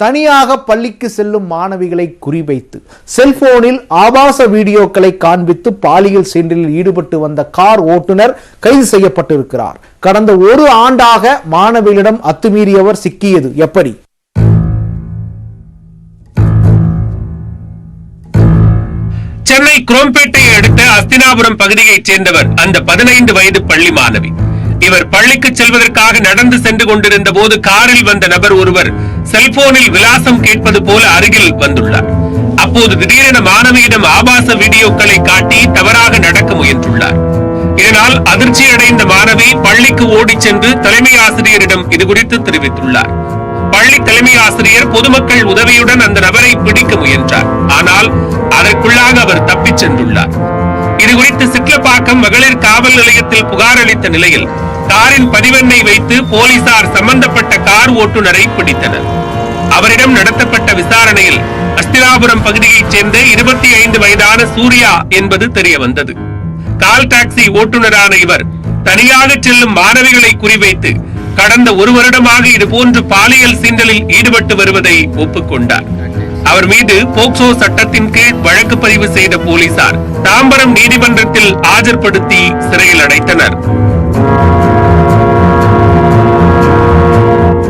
தனியாக பள்ளிக்கு செல்லும் மாணவிகளை குறிவைத்து செல்போனில் ஆபாச வீடியோக்களை காண்பித்து பாலியல் சீண்டலில் ஈடுபட்டு வந்த கார் ஓட்டுநர் கைது செய்யப்பட்டிருக்கிறார். கடந்த ஒரு ஆண்டாக மாணவிகளிடம் அத்துமீறியவர் சிக்கியது எப்படி? சென்னை குரோம்பேட்டையை அடுத்த அஸ்தினாபுரம் பகுதியைச் சேர்ந்தவர் அந்த 15 வயது பள்ளி மாணவி. இவர் பள்ளிக்கு செல்வதற்காக நடந்து சென்று கொண்டிருந்த போது காரில் வந்த நபர் ஒருவர் செல்போனில் விலாசம் கேட்பது போல அருகில் வந்துள்ளார். அப்போது திடீரென மாணவியிடம் ஆபாச வீடியோக்களை காட்டி தவறாக நடக்க முயன்றுள்ளார். இதனால் அதிர்ச்சியடைந்த மாணவி பள்ளிக்கு ஓடி சென்று தலைமை ஆசிரியரிடம் இதுகுறித்து தெரிவித்துள்ளார். பள்ளி தலைமை ஆசிரியர் பொதுமக்கள் உதவியுடன் அந்த நபரை பிடிக்க முயன்றார். ஆனால் அதற்குள்ளாக அவர் தப்பிச் சென்றுள்ளார். இதுகுறித்து சிட்லப்பாக்கம் மகளிர் காவல் நிலையத்தில் புகார் அளித்த நிலையில் காரின் பதிவெண்ணை வைத்து போலீசார் சம்பந்தப்பட்ட கார் ஓட்டுநரை பிடித்தனர். அவரிடம் நடத்தப்பட்ட விசாரணையில் அஸ்தினாபுரம் பகுதியைச் சேர்ந்த 25 வயதான சூர்யா என்பது தெரிய வந்தது. கால் டாக்ஸி ஓட்டுநரான இவர் தனியாக செல்லும் மாணவிகளை குறிவைத்து கடந்த ஒரு வருடமாக இதுபோன்று பாலியல் சீண்டலில் ஈடுபட்டு வருவதை ஒப்புக்கொண்டார். அவர் மீது போக்சோ சட்டத்தின் கீழ் வழக்கு பதிவு செய்த போலீசார் தாம்பரம் நீதிமன்றத்தில் ஆஜர்படுத்தி சிறையில் அடைத்தனர்.